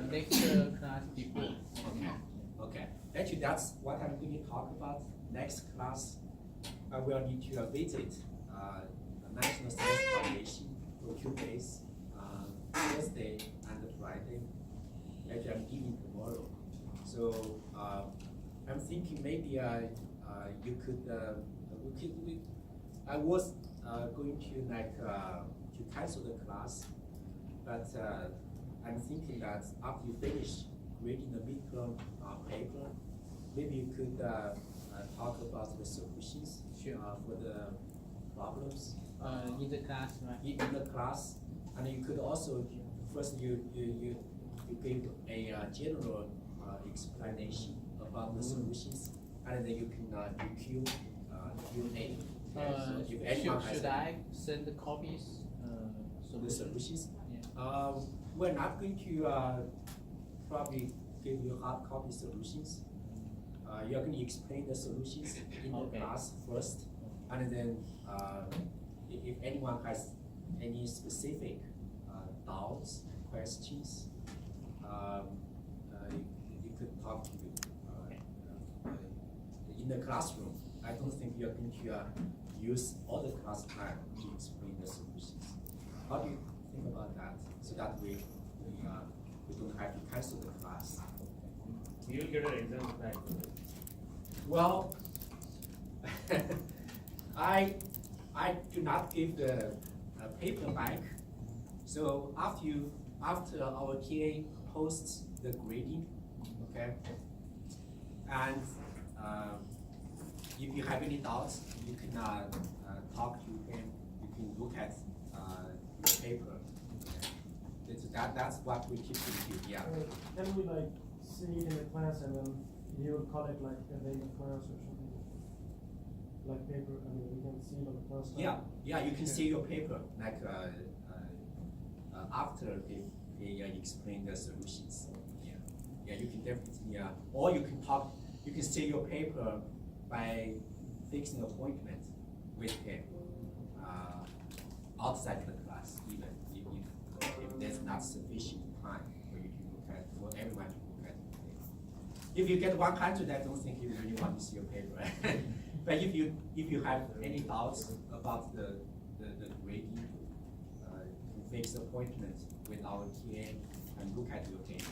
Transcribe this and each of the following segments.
next class before. Okay. Actually, that's what I'm going to talk about. Next class, I will need to visit the National Science Foundation for 2 days, Thursday and Friday. Actually, I'm leaving tomorrow. So I'm thinking maybe you could, I was going to cancel the class, but I'm thinking that after you finish reading the midterm paper, maybe you could talk about the solutions for the problems In the class, right? in the class, and you could also first you give a general explanation about the solutions, and then you can do Q&A. So if anyone has should I send the copies? the solutions, Yeah. we're not going to probably give you hard copy solutions. You're going to explain the solutions in the class first, and then if anyone has any specific doubts, questions, you could talk to in the classroom. I don't think you're going to use all the class time to explain the solutions. How do you think about that? So that we don't have to cancel the class. You get an exam back. Well, I do not give the paper back. So after our TA posts the grading, okay, and if you have any doubts, you can talk to him. You can look at the paper. That's what we keep doing. Yeah. Can we like see it in the class and then you will call it like a day of class or something? Like paper, I mean, we can see it on the class. Yeah, you can see your paper like after they explain the solutions. Yeah, you can definitely or you can talk. You can see your paper by fixing an appointment with him outside the class, even if there's not sufficient time for you to look at, for everyone to look at the paper. If you get 100, I don't think you really want to see your paper. But if you have any doubts about the grading, you can fix the appointment with our TA and look at your paper.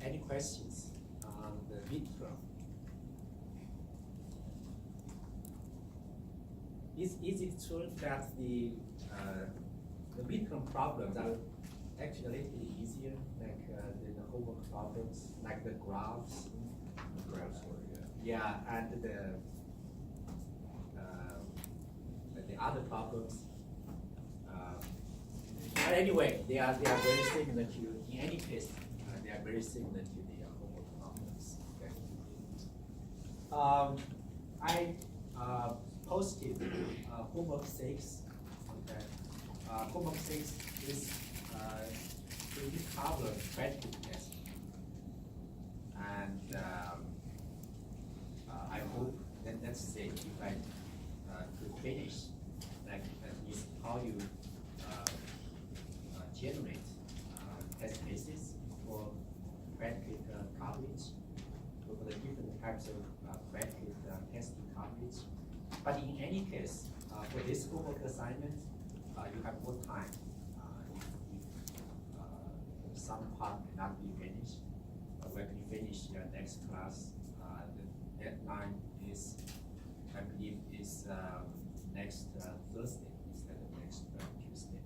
Any questions on the midterm? Is it true that the midterm problems are actually a little bit easier, like the homework problems, like the graphs? The graphs were, Yeah, and the other problems. But anyway, they are very similar to, in any case, they are very similar to the homework problems. Okay. I posted homework 6. Okay. Homework 6 is to cover practical test, and I hope that let's say if I could finish, like at least how you generate test cases for predicate coverage, for the different types of predicate testing coverage. But in any case, for this homework assignment, you have more time. If some part cannot be finished, we're going to finish next class. The deadline is, I believe, is next Thursday instead of next Tuesday.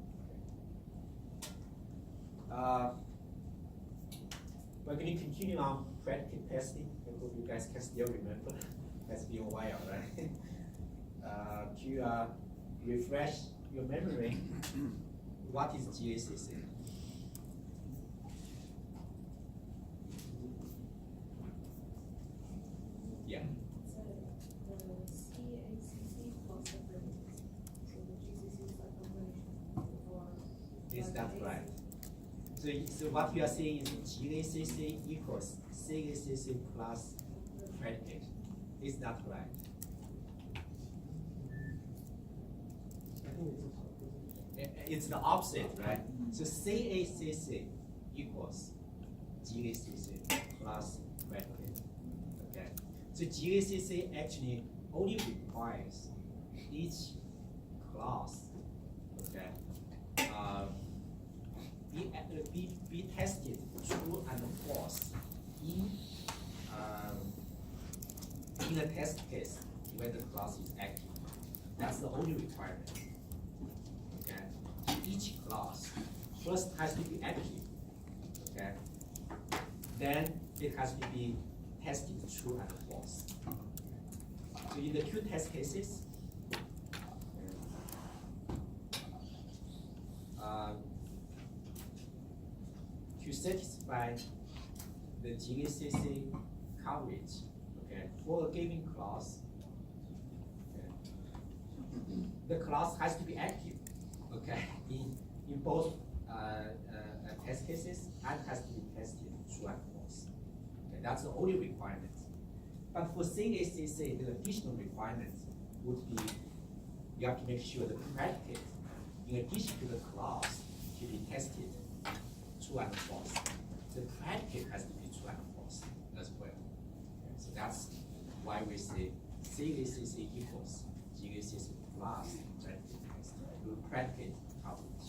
Okay. We're going to continue on predicate testing. I hope you guys can still remember. It's been a while, right? To refresh your memory, what is GACC? Yeah. So the CACC plus separatists. So the GCC is like combination for. Is that right? So what you are saying is GACC equals CACC plus predicate. Is that right? it's the opposite, right? So CACC equals GACC plus predicate. Okay. So GACC actually only requires each class, okay, be tested true and false in a test case when the class is active. That's the only requirement. Okay. Each class first has to be active. Okay. Then it has to be tested true and false. So in the two test cases, to satisfy the GACC coverage, okay, for a given class, okay, the class has to be active, okay, in both test cases and has to be tested true and false. Okay, that's the only requirement. But for CACC, the additional requirement would be you have to make sure the predicate, in addition to the class, to be tested true and false. The predicate has to be true and false as well. Okay, so that's why we say CACC equals GACC plus predicate coverage.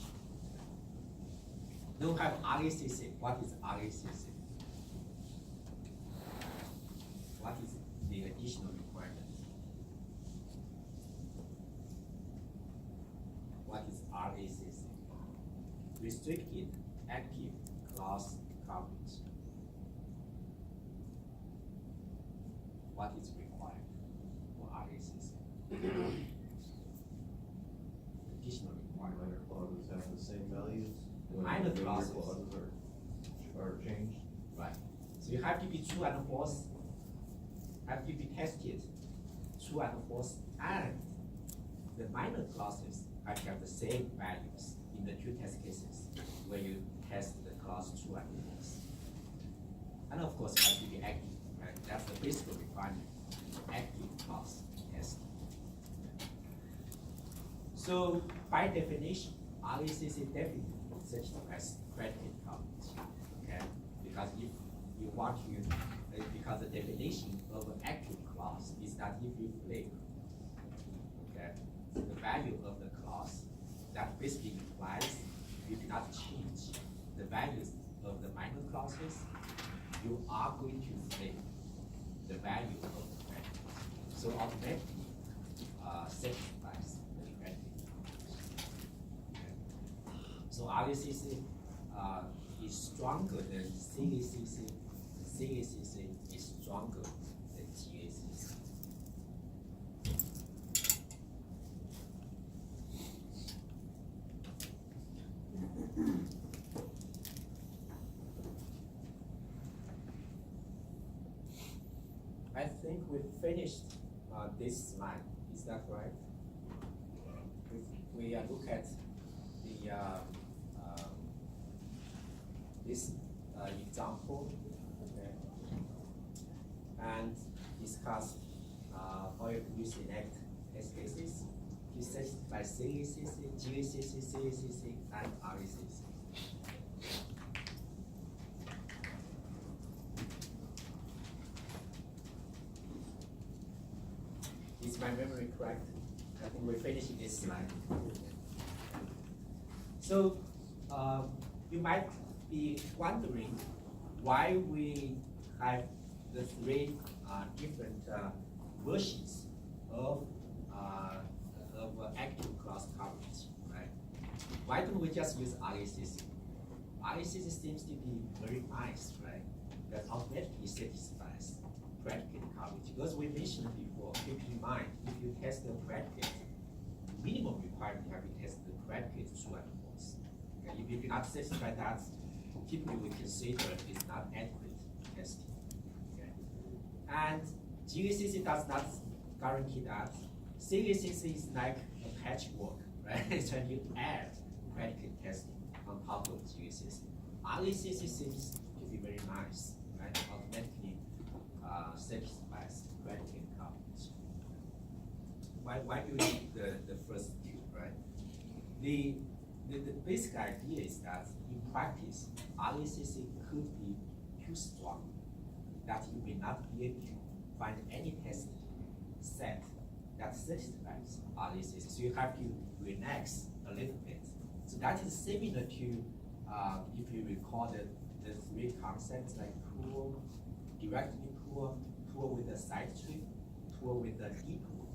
Then we have RACC. What is RACC? What is the additional requirement? What is RACC? Restricted active class coverage. What is required for RACC? Additional requirement. Minor clauses have the same values. when Minor major clauses. are changed. Right. So you have to be true and false, have to be tested true and false, and the minor clauses have to have the same values in the two test cases where you test the class true and false. And of course, it has to be active, right? That's the basic requirement, active class test. So by definition, RACC definitely satisfies predicate coverage, okay? Because if you want to, because the definition of an active class is that if you flip, okay, the value of the class, that basically implies you do not change the values of the minor classes, you are going to flip the value of the predicate. So automatically satisfies the predicate coverage. So RACC is stronger than CACC. CACC is stronger than GACC. I think we finished this slide. Is that right? If we look at the this example, okay, and discuss how you can select test cases to satisfy CACC, GACC, CACC, and RACC. Is my memory correct? I think we're finishing this slide. So you might be wondering why we have the three different versions of active class coverage, right? Why don't we just use RACC? RACC seems to be very nice, right? That automatically satisfies predicate coverage. Because we mentioned before, keep in mind, if you test the predicate, minimum requirement you have to test the predicate true and false. Okay? If you do not satisfy that, typically we consider it's not adequate testing. Okay? And GACC does not guarantee that. CACC is like a patchwork, right? So you add predicate testing on top of GACC. RACC seems to be very nice, right? Automatically satisfies predicate coverage. Why do we need the first two, right? the basic idea is that in practice, RACC could be too strong, that you may not be able to find any test set that satisfies RACC. So you have to relax a little bit. So that is similar to, if you recall the three concepts like pool, directly pool, pool with a side trip, pool with a deep pool.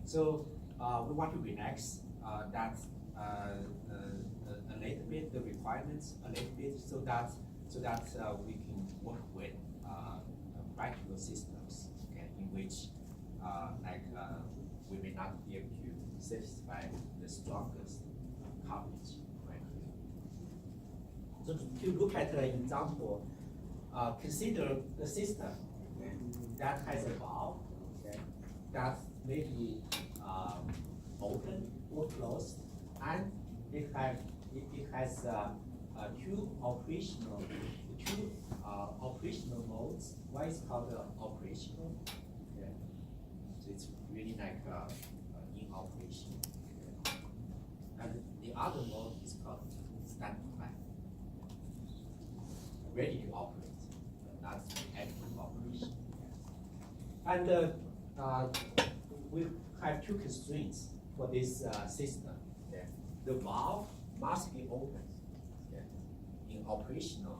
So we want to relax that a little bit, the requirements a little bit, so that we can work with practical systems, okay, in which we may not be able to satisfy the strongest coverage criteria. So to look at an example, consider the system, okay, that has a valve, okay, that may be open or closed, and it has two operational modes. One is called operational, okay. So it's really like in operation, okay. And the other mode is called standby, ready to operate, but not active operation. And we have two constraints for this system. Okay. The valve must be open, okay, in operational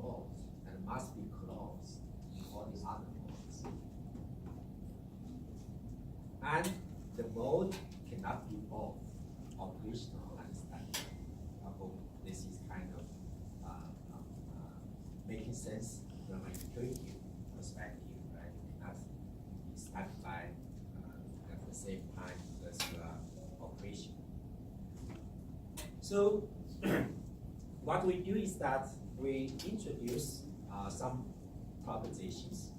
mode, and must be closed in all the other modes. And the mode cannot be both operational and standby. I hope this is kind of making sense from a utility perspective, right? You cannot be standby at the same time as operation. So what we do is that we introduce some propositions.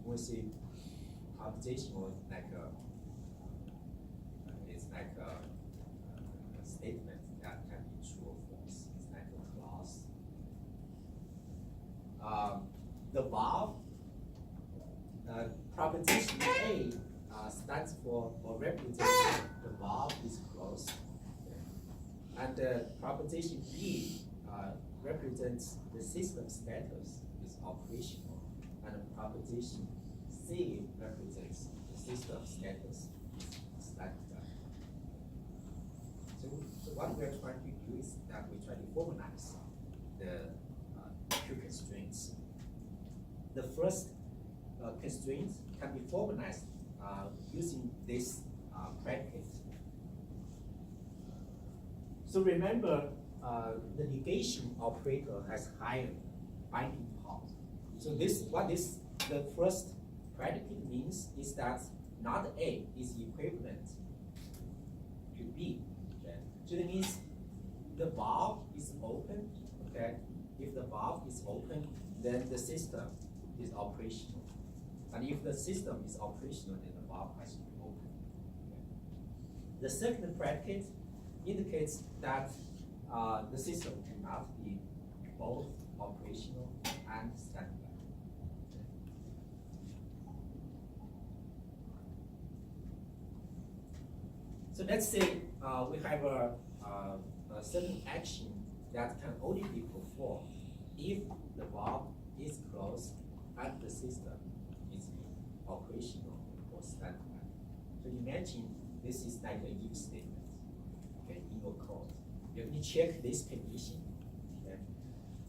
We see proposition was like it's like a statement that can be true or false. It's like a clause. The valve, proposition A stands for or represents the valve is closed, and proposition B represents the system status is operational, and proposition C represents the system status is standby. So what we are trying to do is that we try to formalize the two constraints. The first constraint can be formalized using this predicate. So remember, the negation operator has higher binding power. So the first predicate means is that not A is equivalent to B. Okay? So that means the valve is open. Okay, if the valve is open, then the system is operational. And if the system is operational, then the valve has to be open. Okay? The second predicate indicates that the system cannot be both operational and standby. So let's say we have a certain action that can only be performed if the valve is closed and the system is operational or standby. So imagine this is like a if statement, okay, in your code. You have to check this condition. Okay?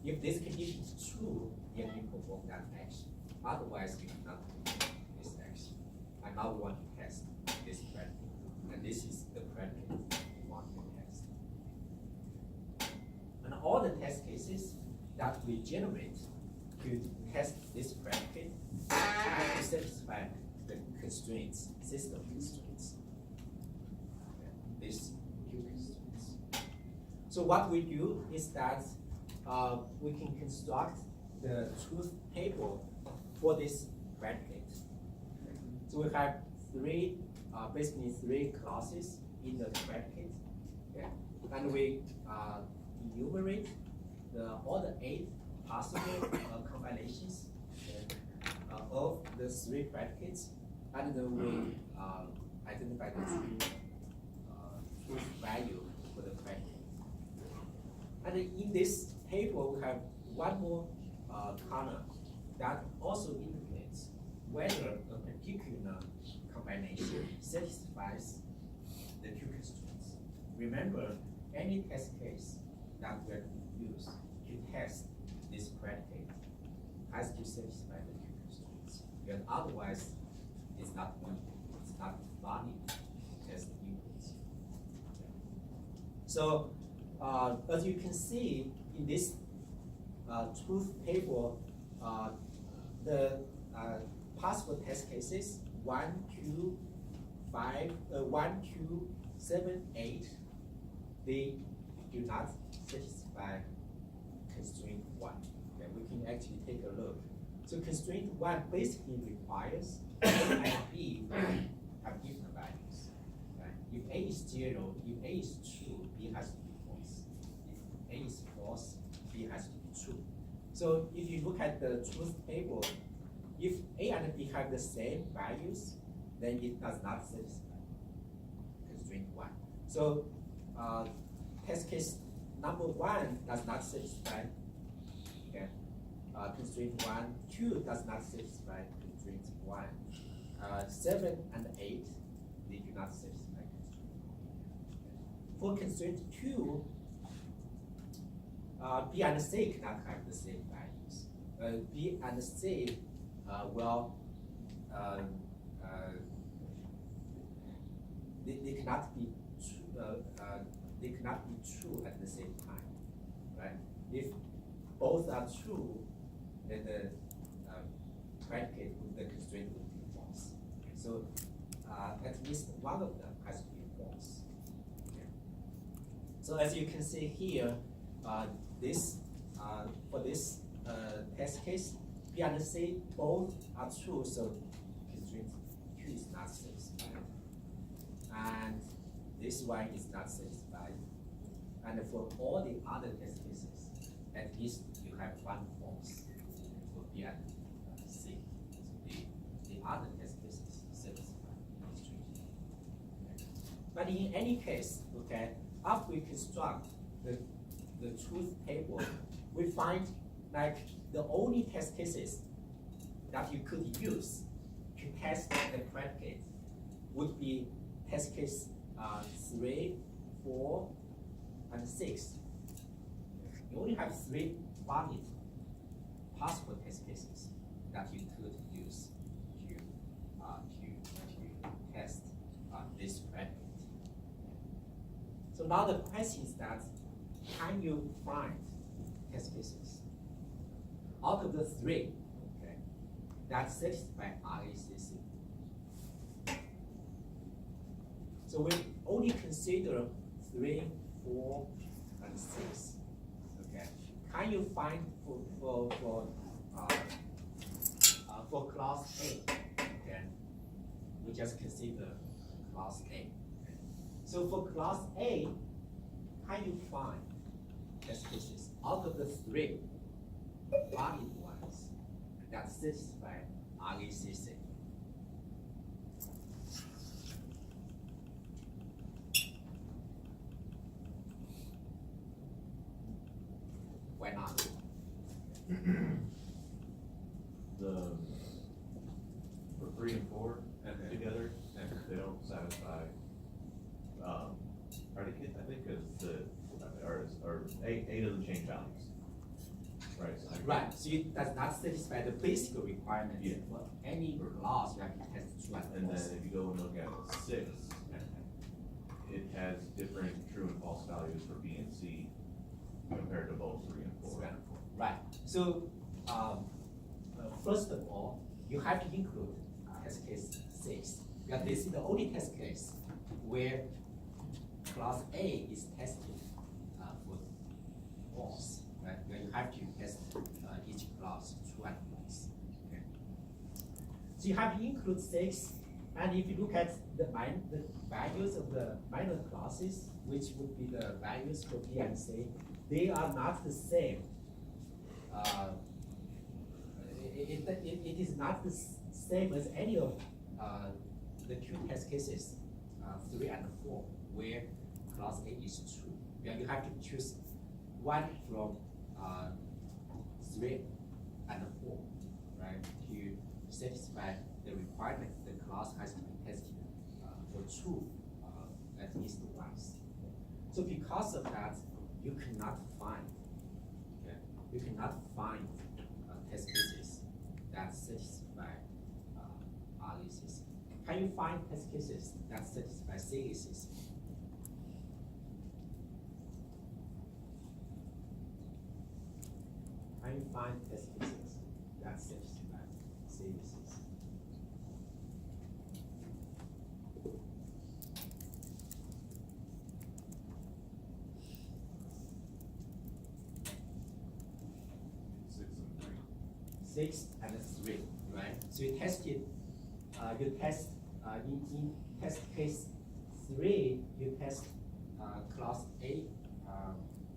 If this condition is true, you have to perform that action. Otherwise, you cannot perform this action. And now we want to test this predicate. And this is the predicate we want to test. And all the test cases that we generate to test this predicate have to satisfy the constraints, system constraints. Okay. These two constraints. So what we do is that we can construct the truth table for this predicate. So we have basically three clauses in the predicate, okay? And we enumerate all the 8 possible combinations, okay, of the 3 predicates, and then we identify the truth value for the predicate. And in this table, we have one more column that also indicates whether a particular combination satisfies the two constraints. Remember, any test case that we are to use to test this predicate has to satisfy the two constraints, because otherwise it's not valid as the inputs. So as you can see in this truth table, the possible test cases 1, 2, 5, 1, 2, 7, 8, they do not satisfy constraint 1. Okay, we can actually take a look. So constraint 1 basically requires A and B have different values. Right? If A is 0, if A is true, B has to be false. If A is false, B has to be true. So if you look at the truth table, if A and B have the same values, then it does not satisfy constraint 1. So test case number 1 does not satisfy constraint 1, 2 does not satisfy constraint 1. 7 and 8, they do not satisfy constraint 1. For constraint 2, B and C cannot have the same values. B and C they cannot be they cannot be true at the same time, right? If both are true, then the predicate with the constraint would be false. So at least one of them has to be false. Okay. So as you can see here, this for this test case, B and C both are true, so constraint 2 is not satisfied, and this one is not satisfied. And for all the other test cases, at least you have one false for B and C. So the other test cases satisfy constraint. Okay. But in any case, okay, after we construct the truth table, we find like the only test cases that you could use to test the predicate would be test case 3, 4, and 6. You only have 3 valid possible test cases that you could use to test this predicate. So now the question is that, can you find test cases out of the 3, okay, that satisfy RACC? So we only consider 3, 4, and 6. Okay, can you find for class A? Okay, we just consider class A. Okay. So for class A, can you find test cases out of the 3 valid ones that satisfy RACC? Why not? For 3 and 4 Okay. together, they don't satisfy, predicate, I think, or A doesn't change values. Right. So Right, so it does not satisfy the basic requirements Yeah. for any class you have to test true and And then false. if you go and look at 6, it has different true and false values for B and C compared to both 3 and 4. Right, so first of all, you have to include test case 6, because this is the only test case where class A is tested for false, right? Where you have to test each class true and false. Okay. So you have to include 6, and if you look at the values of the minor classes, which would be the values for B and C, they are not the same. It is not the same as any of the 2 test cases, 3 and 4, where class A is true. You have to choose 1 from 3 and 4, right? To satisfy the requirement, the class has to be tested for true at least once. So because of that, you cannot find, okay, you cannot find test cases that satisfy RLCC. Can you find test cases that satisfy CACC? Can you find test cases that satisfy CACC? Six and 3. 6 and 3, right? So you tested, you test in test case 3, you test class A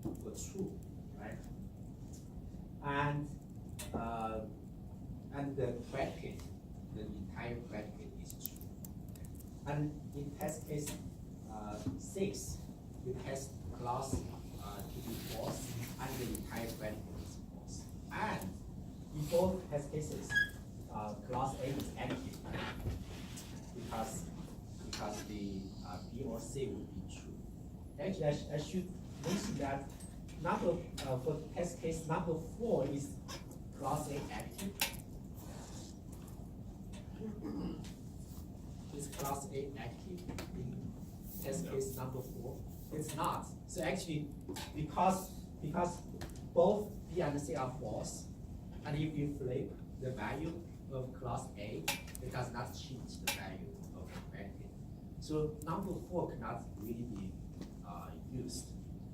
for true, right? And the predicate, the entire predicate is true. And in test case 6, you test class to be false, and the entire predicate is false. And in both test cases, class A is active because the B or C would be true. Actually, I should mention that number for test case number 4 is class A active. Is class A active in test case number 4? It's not. So actually, because both B and C are false, and if you flip the value of class A, it does not change the value of the predicate. So number 4 cannot really be used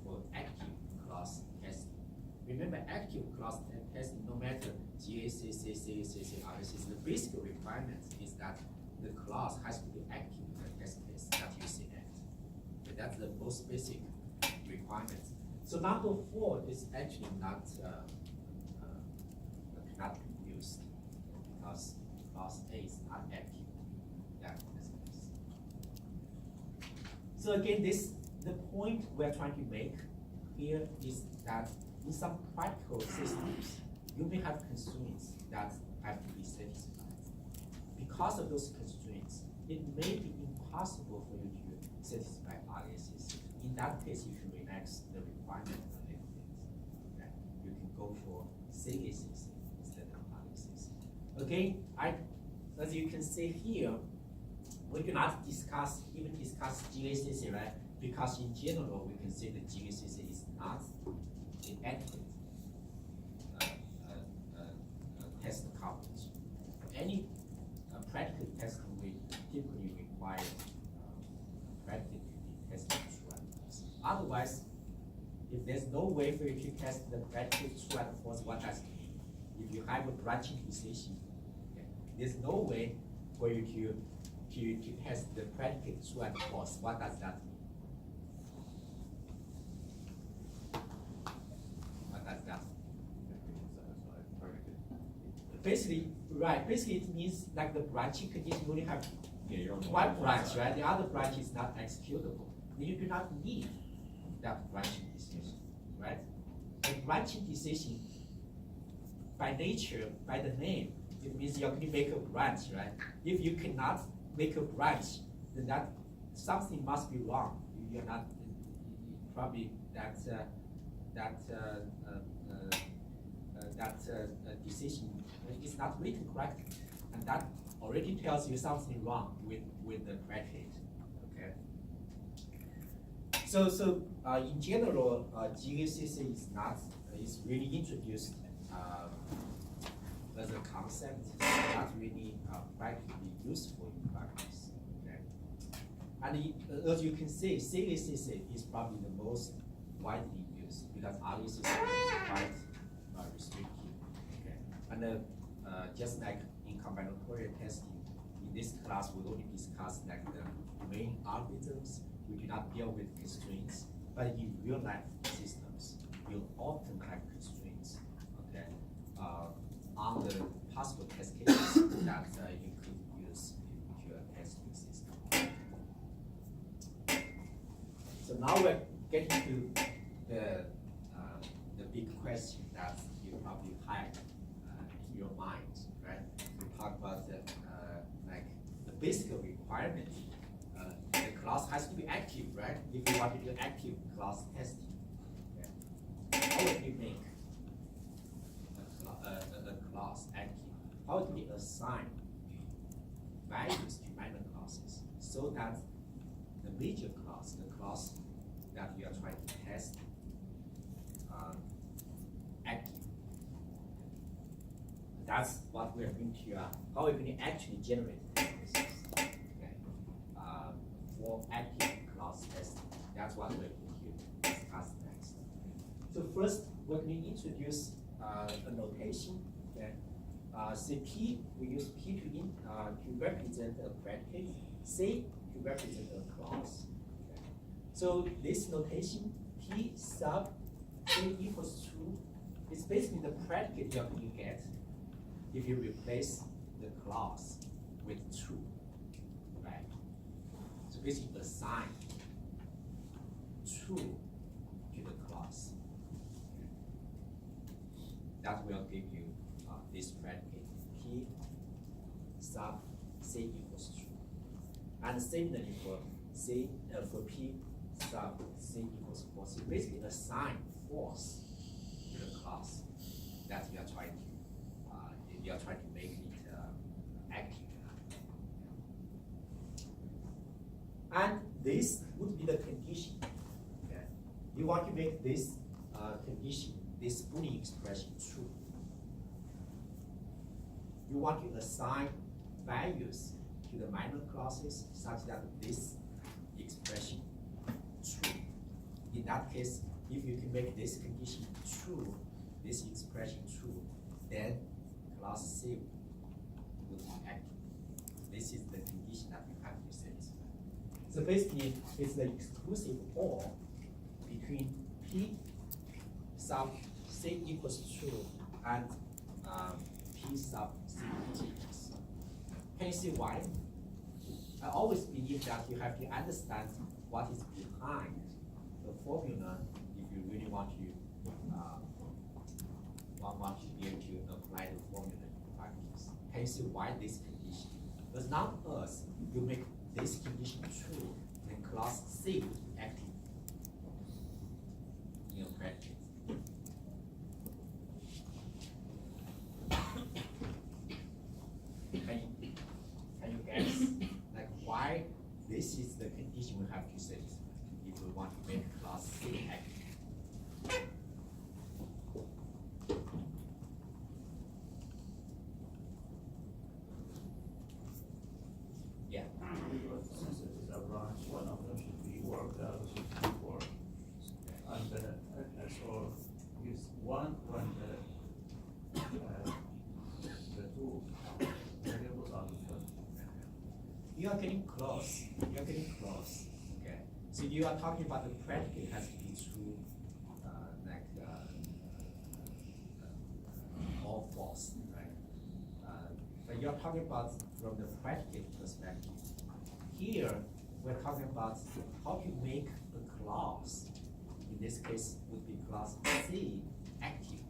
for active class testing. Remember, active class testing, no matter GACC, CACC, RLCC, the basic requirement is that the class has to be active in the test case that you select. Okay, that's the most basic requirement. So number 4 is actually not cannot be used because class A is not active in that test case. So again, the point we're trying to make here is that in some practical systems, you may have constraints that have to be satisfied. Because of those constraints, it may be impossible for you to satisfy RLCC. In that case, you should relax the requirement a little bit. Okay? You can go for CACC instead of RLCC. Again, as you can see here, we cannot even discuss GACC, right? Because in general, we can say that GACC is not an adequate test coverage. For any practical testing, we typically require predicate to be tested true and false. Otherwise, if there's no way for you to test the predicate true and false, what does it mean? If you have a branching decision, okay, there's no way for you to test the predicate true and false. What does that mean? What does that mean? Satisfied predicate. Basically, right. Basically, it means like the branching condition you only have Yeah, you're on one branch, right? The other branch is not executable. You do not need that branching decision, right? A branching decision, by nature, by the name, it means you're going to make a branch, right? If you cannot make a branch, then that something must be wrong. You're not probably that decision is not written correctly, and that already tells you something wrong with the predicate. Okay. So in general, GACC is really introduced as a concept, not really practically useful in practice. Okay. And as you can see, CACC is probably the most widely used because RLCC is quite restrictive. Okay. And just like in combinatorial testing, in this class we'll only discuss like the main algorithms. We do not deal with constraints, but in real life systems, you'll often have constraints. Okay. On the possible test cases that you could use in your testing system. So now we're getting to the question that you probably had in your mind, right? We talk about like the basic requirement. The class has to be active, right? If you want to do active class testing, okay? How would you make a class active? How do we assign values to minor classes so that the major class, the class that you are trying to test, active? That's what we are going to, how we're going to actually generate this, okay? For active class testing. That's what we're going to discuss next. So first, we're going to introduce a notation. Okay? Say P, we use P to represent a predicate, C to represent a class. Okay? So this notation, P sub C equals true, is basically the predicate you're going to get if you replace the class with true, right? So basically assign true to the class. That will give you this predicate, P sub C equals true. And similarly for C, for P sub C equals false, you basically assign false to the class that you are trying to make it active. And this would be the condition. Okay? You want to make this condition, this Boolean expression true. You want to assign values to the minor classes such that this expression true. In that case, if you can make this condition true, this expression true, then class C will be active. This is the condition that you have to satisfy. So basically, it's the exclusive OR between P sub C equals true and P sub C equals. Can you see why? I always believe that you have to understand what is behind the formula if you really want to be able to apply the formula in practice. Can you see why this condition? Because now us, you make this condition true, then class C will be active in your practice. Can you guess like why this is the condition we have to satisfy if we want to make class C active? Yeah. Because since it is a branch, one of them should be worked out before. And so use one when the two variables are different. You are getting close. You are getting close. Okay. So you are talking about the predicate has to be true, or false, right? But you are talking about from the predicate perspective. Here, we're talking about how to make a class. In this case, would be class C active.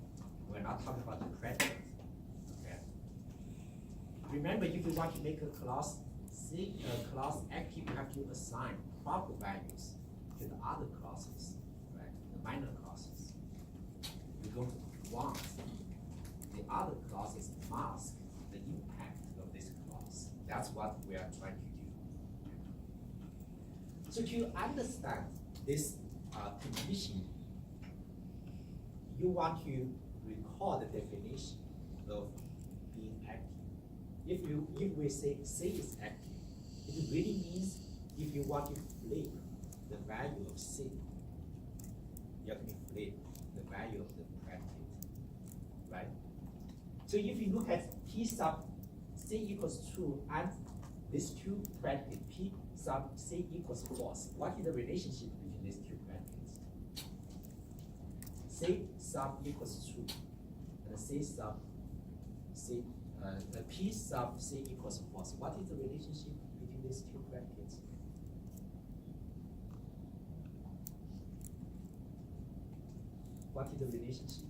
We're not talking about the predicate. Okay. Remember, if you want to make a class C class active, you have to assign proper values to the other classes, right? The minor classes. You don't want the other classes mask the impact of this class. That's what we are trying to do. So to understand this condition, you want to recall the definition of being active. If we say C is active, it really means if you want to flip the value of C, you're going to flip the value of the predicate, right? So if you look at P sub C equals true and these two predicates, P sub C equals false, what is the relationship between these two predicates? C sub equals true and C sub C, P sub C equals false. What is the relationship between these two predicates? What is the relationship?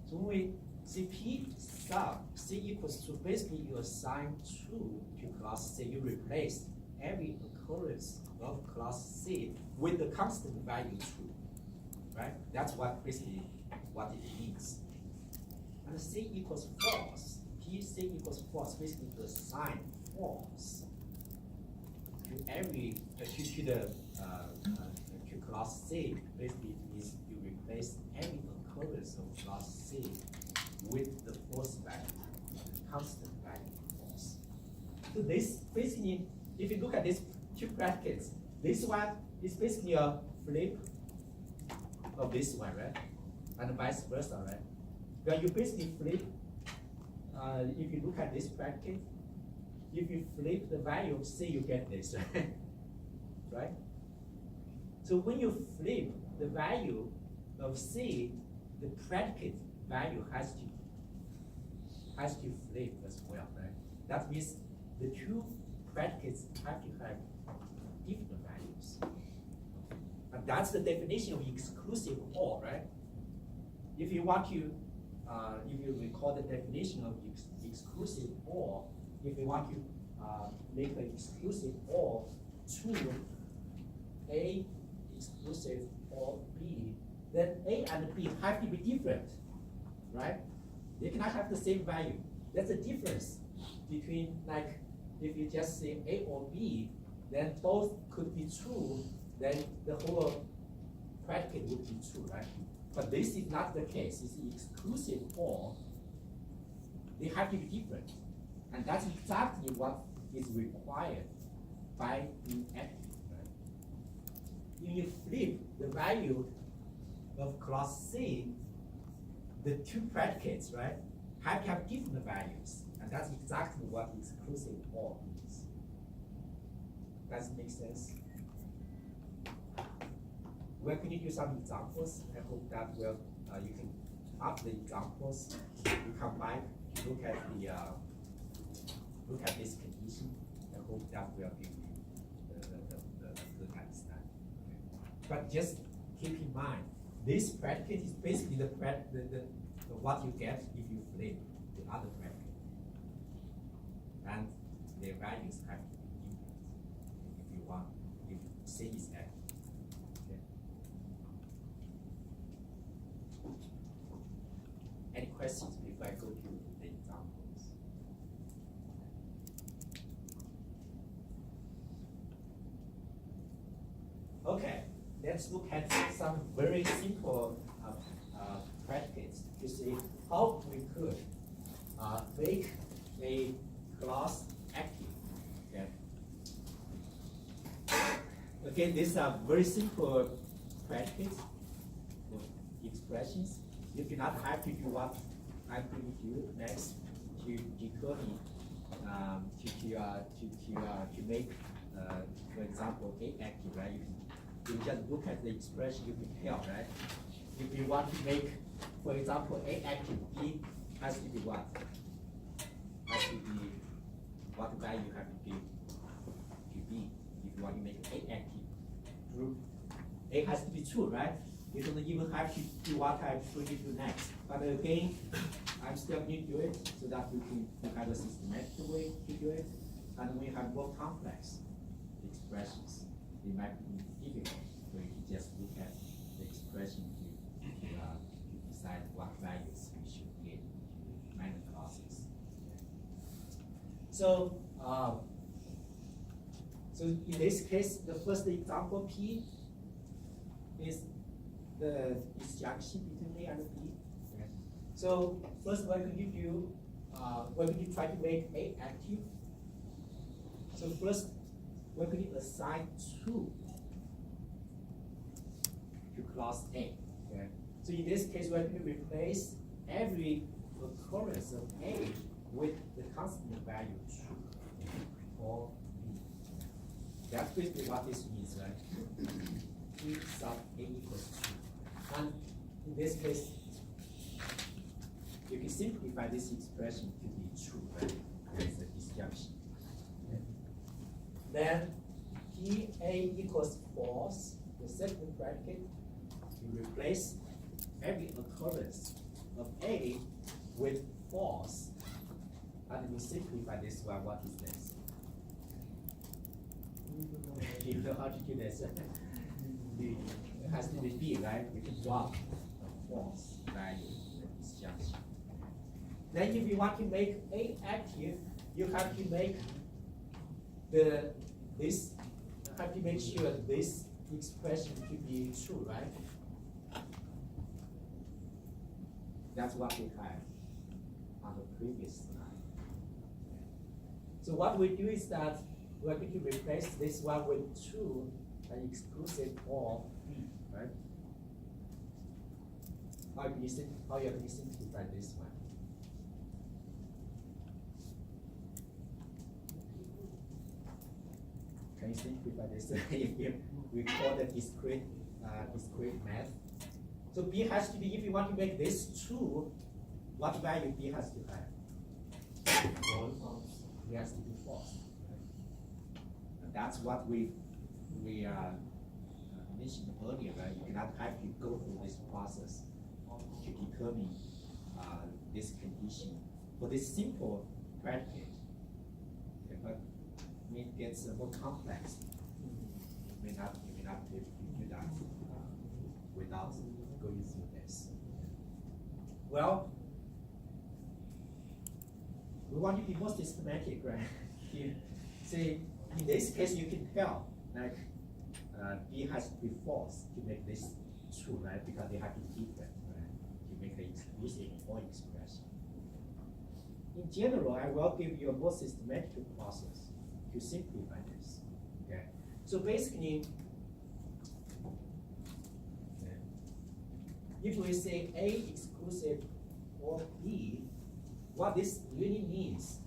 So when we see P sub C equals to, basically you assign true to class C, you replace every occurrence of class C with the constant value true, right? That's what basically what it means. And C equals false, P C equals false, basically you assign false to every, to the, to class C, basically means you replace every occurrence of class C with the false value, constant value false. So this basically, if you look at these two brackets, this one is basically a flip of this one, right? And vice versa, right? When you basically flip, if you look at this bracket, if you flip the value of C, you get this, right? Right? So when you flip the value of C, the predicate value has to flip as well, right? That means the two predicates have to have different values. And that's the definition of exclusive OR, right? If you want to, if you recall the definition of exclusive OR, if you want to make an exclusive OR to A exclusive OR B, then A and B have to be different, right? They cannot have the same value. That's the difference between, like, if you just say A or B, then both could be true, then the whole predicate would be true, right? But this is not the case. It's exclusive OR. They have to be different. And that's exactly what is required by being active, right? When you flip the value of class C, the two predicates, right, have to have different values. And that's exactly what exclusive OR means. Does it make sense? We're going to do some examples. I hope that will, you can, after the examples, you come back, look at the, look at this condition. I hope that will give you the good understanding. But just keep in mind, this predicate is basically the what you get if you flip the other predicate. And their values have to be different if you want, if C is active. Okay. Any questions before I go to the examples? Okay, let's look at some very simple predicates to see how we could make a class active. Okay. Again, these are very simple predicates or expressions. You do not have to do what I'm going to do next to decoding to make, for example, A active, right? You just look at the expression, you can tell, right? If you want to make, for example, A active, B has to be what? Has to be what value you have to give to B. If you want to make A active group, A has to be true, right? You don't even have to do what I'm going to do next. But again, I'm still going to do it so that you have a systematic way to do it. And when you have more complex expressions, it might be difficult for you to just look at the expression to decide what values we should get to minor classes. So, so in this case, the first example P is the disjunction between A and B. Okay. So first we're going to do, we're going to try to make A active. So first we're going to assign true to class A. Okay. So in this case, we're going to replace every occurrence of A with the constant value true or B. That's basically what this means, right? P sub A equals true. And in this case, you can simplify this expression to be true, right? It's a disjunction. Okay. Then PA equals false, the second bracket, you replace every occurrence of A with false, and we simplify this one, what is this? You know how to do this? It has to be B, right? We can drop a false value in the disjunction. Then if you want to make A active, you have to make have to make sure this expression to be true, right? That's what we had on the previous slide. So what we do is that we're going to replace this one with true and exclusive or B, right? How are you going to simplify this one? Can you simplify this if we call the discrete math? So B has to be, if you want to make this true, what value B has to have? False. B has to be false. And that's what we mentioned earlier, right? You cannot have to go through this process to determine this condition for this simple predicate. Okay, but when it gets more complex, you may not be able to do that without going through this. Well, we want to be more systematic, right? You see, in this case, you can tell, like, B has to be false to make this true, right? Because they have to be different, right? To make the exclusive or expression. In general, I will give you a more systematic process to simplify this. Okay. So basically, if we say A exclusive or B, what this really means,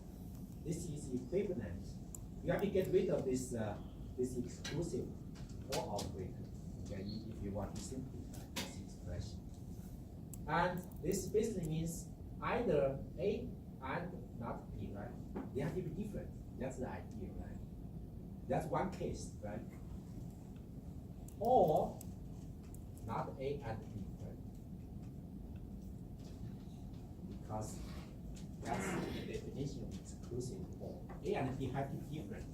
this is equivalent. You have to get rid of this this exclusive or operator, okay, if you want to simplify this expression. And this basically means either A and not B, right? They have to be different. That's the idea, right? That's one case, right? Or not A and B, right? Because that's the definition of exclusive or. A and B have to be different.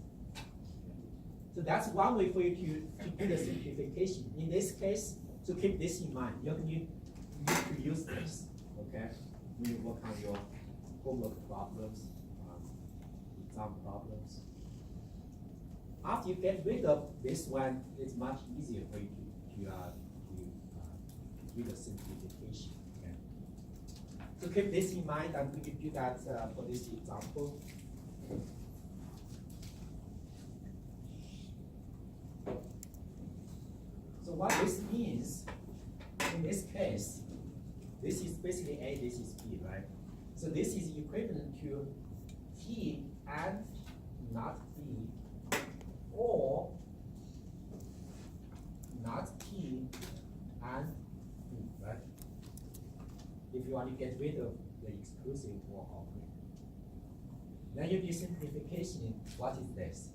So that's one way for you to do the simplification. In this case, so keep this in mind. You're going to need to use this, okay? When you work on your homework problems, exam problems. After you get rid of this one, it's much easier for you to do the simplification. Okay? So keep this in mind. I'm going to do that for this example. So what this means, in this case, this is basically A, this is B, right? So this is equivalent to T and not B, or not T and B, right? If you want to get rid of the exclusive or operator. Then you do simplification, what is this?